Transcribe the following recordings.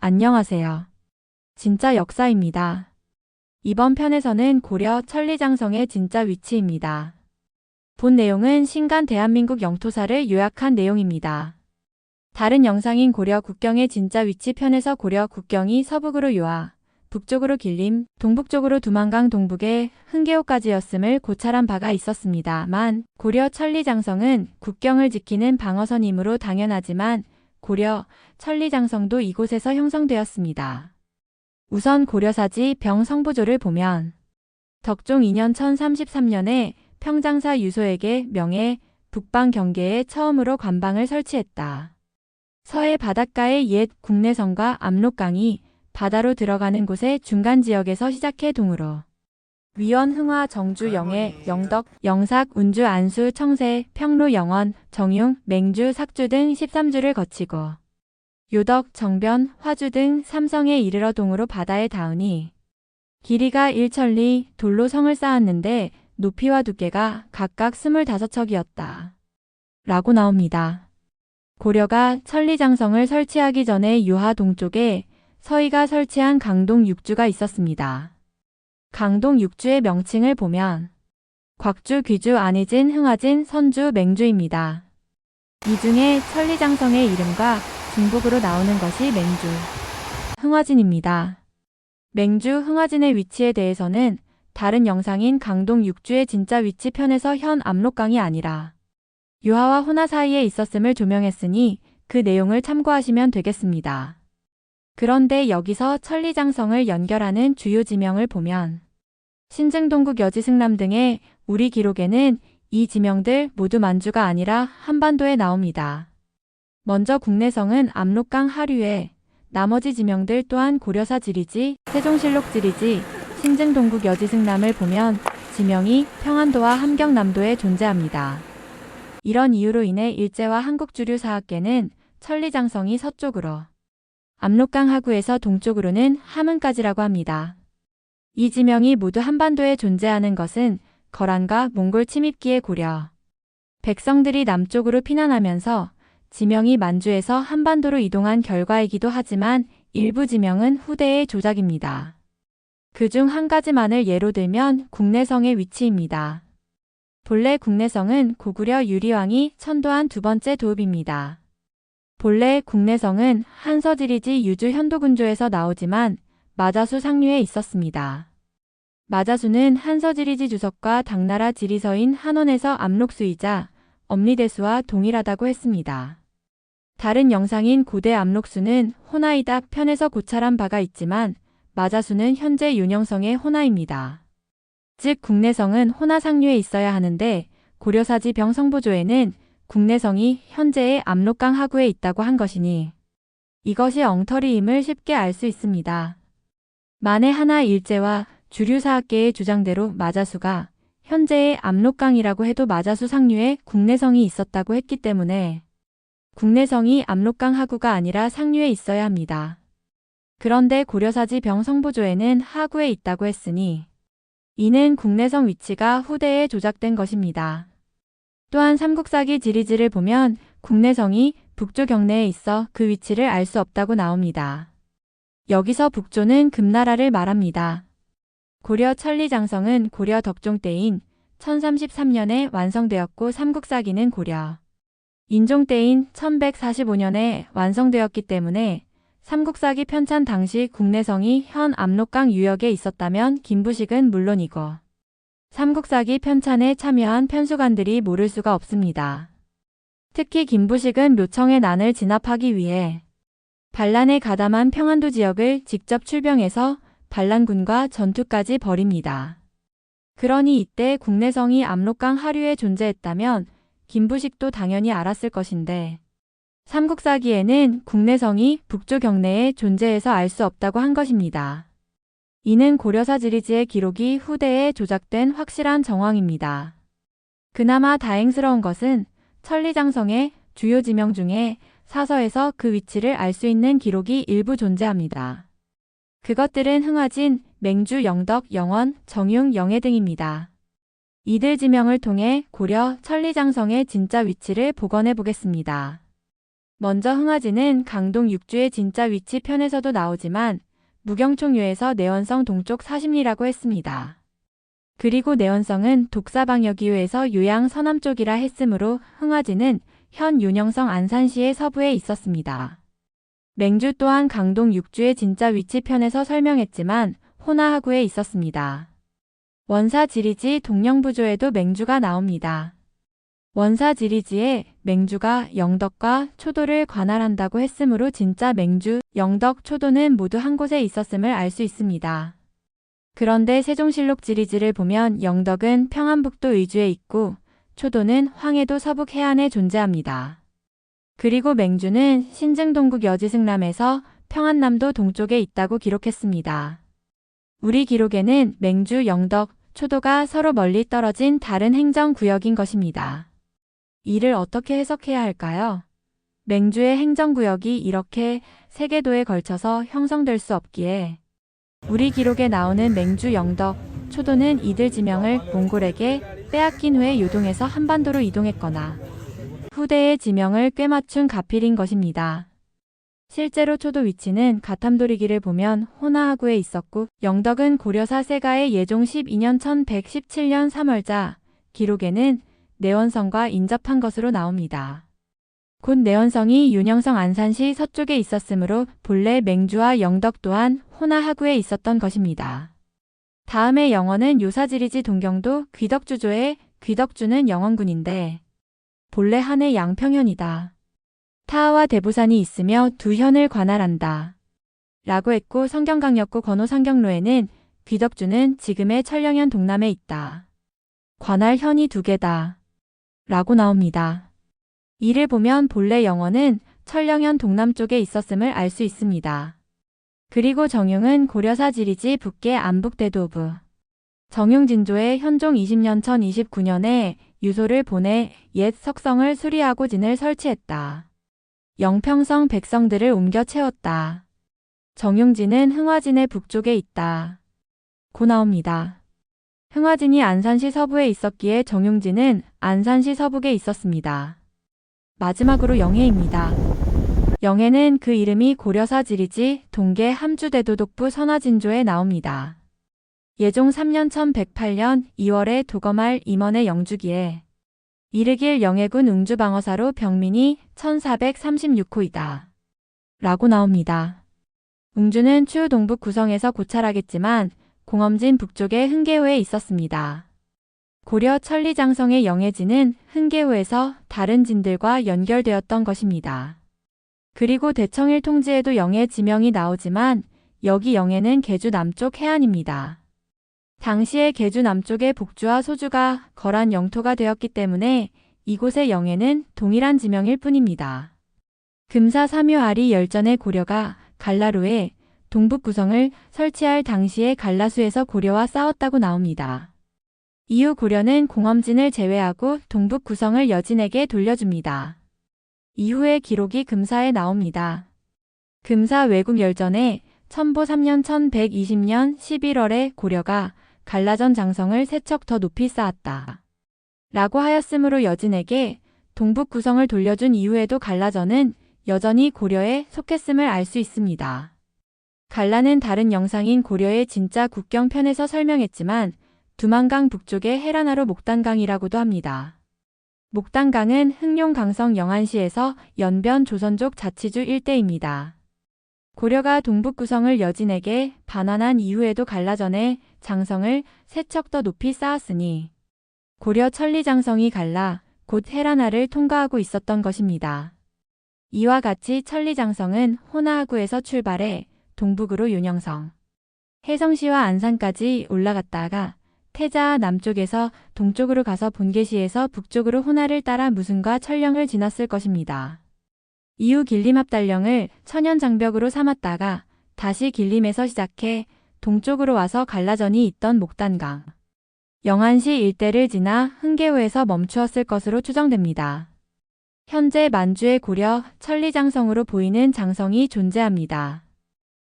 안녕하세요. 진짜 역사입니다. 이번 편에서는 고려 천리장성의 진짜 위치입니다. 본 내용은 신간 대한민국 영토사를 요약한 내용입니다. 다른 영상인 고려 국경의 진짜 위치 편에서 고려 국경이 서북으로 요하, 북쪽으로 길림, 동북쪽으로 두만강 동북에 흥계호까지였음을 고찰한 바가 있었습니다만 고려 천리장성은 국경을 지키는 방어선이므로 당연하지만 고려 천리장성도 이곳에서 형성되었습니다. 우선 고려사지 병성부조를 보면 덕종 2년 1033년에 평장사 유소에게 명해 북방 경계에 처음으로 관방을 설치했다. 서해 바닷가의 옛 국내성과 압록강이 바다로 들어가는 곳의 중간 지역에서 시작해 동으로 위원, 흥화, 정주, 영해, 영덕, 영삭, 운주, 안수, 청세, 평로, 영원, 정융, 맹주, 삭주 등 13주를 거치고 요덕, 정변, 화주 등 삼성에 이르러 동으로 바다에 닿으니 길이가 1천리 돌로 성을 쌓았는데 높이와 두께가 각각 25척이었다. 라고 나옵니다. 고려가 천리장성을 설치하기 전에 유하 동쪽에 서희가 설치한 강동 6주가 있었습니다. 강동 6주의 명칭을 보면 곽주, 귀주, 안희진, 흥화진, 선주, 맹주입니다. 이 중에 천리장성의 이름과 중복으로 나오는 것이 맹주, 흥화진입니다. 맹주, 흥화진의 위치에 대해서는 다른 영상인 강동 6주의 진짜 위치 편에서 현 압록강이 아니라 유하와 호나 사이에 있었음을 조명했으니 그 내용을 참고하시면 되겠습니다. 그런데 여기서 천리장성을 연결하는 주요 지명을 보면 신증동국 여지승남 등의 우리 기록에는 이 지명들 모두 만주가 아니라 한반도에 나옵니다. 먼저 국내성은 압록강 하류에, 나머지 지명들 또한 고려사 지리지, 세종실록 지리지, 신증동국 여지승남을 보면 지명이 평안도와 함경남도에 존재합니다. 이런 이유로 인해 일제와 한국주류사학계는 천리장성이 서쪽으로, 압록강 하구에서 동쪽으로는 함흥까지라고 합니다. 이 지명이 모두 한반도에 존재하는 것은 거란과 몽골 침입기에 고려 백성들이 남쪽으로 피난하면서 지명이 만주에서 한반도로 이동한 결과이기도 하지만 일부 지명은 후대의 조작입니다. 그중 한 가지만을 예로 들면 국내성의 위치입니다. 본래 국내성은 고구려 유리왕이 천도한 두 번째 도읍입니다. 본래 국내성은 한서지리지 유주 현도군조에서 나오지만 마자수 상류에 있었습니다. 마자수는 한서지리지 주석과 당나라 지리서인 한원에서 압록수이자 엄리대수와 동일하다고 했습니다. 다른 영상인 고대 압록수는 호나이다 편에서 고찰한 바가 있지만 마자수는 현재 윤영성의 호나입니다. 즉 국내성은 호나 상류에 있어야 하는데 고려사지 병성부조에는 국내성이 현재의 압록강 하구에 있다고 한 것이니 이것이 엉터리임을 쉽게 알 수 있습니다. 만에 하나 일제와 주류사학계의 주장대로 마자수가 현재의 압록강이라고 해도 마자수 상류에 국내성이 있었다고 했기 때문에 국내성이 압록강 하구가 아니라 상류에 있어야 합니다. 그런데 고려사지 병성부조에는 하구에 있다고 했으니 이는 국내성 위치가 후대에 조작된 것입니다. 또한 삼국사기 지리지를 보면 국내성이 북조 경내에 있어 그 위치를 알 수 없다고 나옵니다. 여기서 북조는 금나라를 말합니다. 고려 천리장성은 고려 덕종 때인 1033년에 완성되었고 삼국사기는 고려 인종 때인 1145년에 완성되었기 때문에 삼국사기 편찬 당시 국내성이 현 압록강 유역에 있었다면 김부식은 물론이고 삼국사기 편찬에 참여한 편수관들이 모를 수가 없습니다. 특히 김부식은 묘청의 난을 진압하기 위해 반란에 가담한 평안도 지역을 직접 출병해서 반란군과 전투까지 벌입니다. 그러니 이때 국내성이 압록강 하류에 존재했다면 김부식도 당연히 알았을 것인데 삼국사기에는 국내성이 북조 경내에 존재해서 알 수 없다고 한 것입니다. 이는 고려사 지리지의 기록이 후대에 조작된 확실한 정황입니다. 그나마 다행스러운 것은 천리장성의 주요 지명 중에 사서에서 그 위치를 알 수 있는 기록이 일부 존재합니다. 그것들은 흥화진, 맹주, 영덕, 영원, 정융, 영해 등입니다. 이들 지명을 통해 고려 천리장성의 진짜 위치를 복원해 보겠습니다. 먼저 흥화지는 강동 육주의 진짜 위치 편에서도 나오지만 무경총유에서 내원성 동쪽 40리라고 했습니다. 그리고 내원성은 독사방역이후에서 요양 서남쪽이라 했으므로 흥화지는 현 윤영성 안산시의 서부에 있었습니다. 맹주 또한 강동 육주의 진짜 위치 편에서 설명했지만 호나하구에 있었습니다. 원사 지리지 동령부조에도 맹주가 나옵니다. 원사 지리지에 맹주가 영덕과 초도를 관할한다고 했으므로 진짜 맹주, 영덕, 초도는 모두 한 곳에 있었음을 알 수 있습니다. 그런데 세종실록 지리지를 보면 영덕은 평안북도 의주에 있고 초도는 황해도 서북 해안에 존재합니다. 그리고 맹주는 신증동국 여지승남에서 평안남도 동쪽에 있다고 기록했습니다. 우리 기록에는 맹주, 영덕, 초도가 서로 멀리 떨어진 다른 행정구역인 것입니다. 이를 어떻게 해석해야 할까요? 맹주의 행정구역이 이렇게 세계도에 걸쳐서 형성될 수 없기에 우리 기록에 나오는 맹주, 영덕, 초도는 이들 지명을 몽골에게 빼앗긴 후에 요동해서 한반도로 이동했거나 후대의 지명을 꿰맞춘 가필인 것입니다. 실제로 초도 위치는 가탐도리기를 보면 호나하구에 있었고 영덕은 고려사 세가의 예종 12년 1117년 3월자 기록에는 내원성과 인접한 것으로 나옵니다. 곧 내원성이 윤영성 안산시 서쪽에 있었으므로 본래 맹주와 영덕 또한 호나하구에 있었던 것입니다. 다음의 영원은 요사지리지 동경도 귀덕주조의 귀덕주는 영원군인데 본래 한해 양평현이다. 타하와 대부산이 있으며 두 현을 관할한다. 라고 했고 성경강역구 건호상경로에는 귀덕주는 지금의 철령현 동남에 있다. 관할 현이 두 개다. 라고 나옵니다. 이를 보면 본래 영원은 철령현 동남쪽에 있었음을 알 수 있습니다. 그리고 정용은 고려사 지리지 북계 안북대도부 정용진조의 현종 20년 1029년에 유소를 보내 옛 석성을 수리하고 진을 설치했다. 영평성 백성들을 옮겨 채웠다. 정용진은 흥화진의 북쪽에 있다. 고 나옵니다. 흥화진이 안산시 서부에 있었기에 정용진은 안산시 서북에 있었습니다. 마지막으로 영해입니다. 영해는 그 이름이 고려사 지리지 동계 함주대도독부 선화진조에 나옵니다. 예종 3년 1108년 2월에 도검할 임원의 영주기에 이르길 영해군 웅주방어사로 병민이 1436호이다. 라고 나옵니다. 웅주는 추후 동북 구성에서 고찰하겠지만 공엄진 북쪽의 흥계호에 있었습니다. 고려 천리장성의 영해진은 흥계호에서 다른 진들과 연결되었던 것입니다. 그리고 대청일 통지에도 영해 지명이 나오지만 여기 영해는 계주 남쪽 해안입니다. 당시에 계주 남쪽의 복주와 소주가 거란 영토가 되었기 때문에 이곳의 영해는 동일한 지명일 뿐입니다. 금사 삼효아리 열전의 고려가 갈라루에 동북 구성을 설치할 당시에 갈라수에서 고려와 싸웠다고 나옵니다. 이후 고려는 공엄진을 제외하고 동북 구성을 여진에게 돌려줍니다. 이후의 기록이 금사에 나옵니다. 금사 외국열전에 천보 3년 1120년 11월에 고려가 갈라전 장성을 세 척 더 높이 쌓았다. 라고 하였으므로 여진에게 동북 구성을 돌려준 이후에도 갈라전은 여전히 고려에 속했음을 알 수 있습니다. 갈라는 다른 영상인 고려의 진짜 국경편에서 설명했지만 두만강 북쪽의 해란하로 목단강이라고도 합니다. 목단강은 흥룡 강성 영안시에서 연변 조선족 자치주 일대입니다. 고려가 동북 구성을 여진에게 반환한 이후에도 갈라전에 장성을 세 척 더 높이 쌓았으니 고려 천리장성이 갈라 곧 해란하를 통과하고 있었던 것입니다. 이와 같이 천리장성은 호나하구에서 출발해 동북으로 윤영성, 해성시와 안산까지 올라갔다가 태자 남쪽에서 동쪽으로 가서 본계시에서 북쪽으로 호나를 따라 무승과 천령을 지났을 것입니다. 이후 길림합달령을 천연장벽으로 삼았다가 다시 길림에서 시작해 동쪽으로 와서 갈라전이 있던 목단강, 영안시 일대를 지나 흥계호에서 멈추었을 것으로 추정됩니다. 현재 만주의 고려 천리장성으로 보이는 장성이 존재합니다.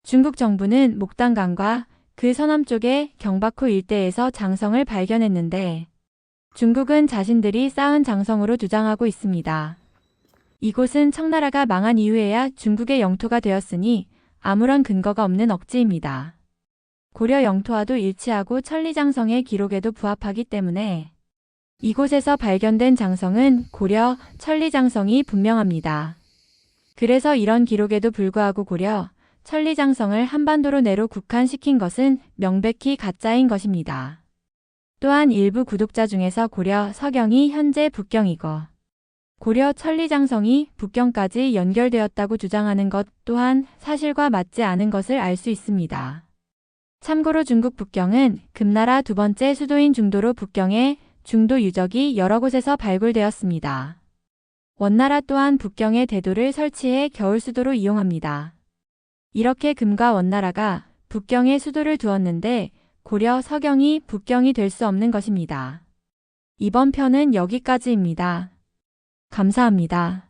중국 정부는 목단강과 그 서남쪽의 경박호 일대에서 장성을 발견했는데 중국은 자신들이 쌓은 장성으로 주장하고 있습니다. 이곳은 청나라가 망한 이후에야 중국의 영토가 되었으니 아무런 근거가 없는 억지입니다. 고려 영토와도 일치하고 천리장성의 기록에도 부합하기 때문에 이곳에서 발견된 장성은 고려, 천리장성이 분명합니다. 그래서 이런 기록에도 불구하고 고려, 천리장성을 한반도로 내로 국한시킨 것은 명백히 가짜인 것입니다. 또한 일부 구독자 중에서 고려 서경이 현재 북경이고 고려 천리장성이 북경까지 연결되었다고 주장하는 것 또한 사실과 맞지 않은 것을 알 수 있습니다. 참고로 중국 북경은 금나라 두 번째 수도인 중도로 북경에 중도 유적이 여러 곳에서 발굴되었습니다. 원나라 또한 북경에 대도를 설치해 겨울 수도로 이용합니다. 이렇게 금과 원나라가 북경에 수도를 두었는데 고려 서경이 북경이 될 수 없는 것입니다. 이번 편은 여기까지입니다. 감사합니다.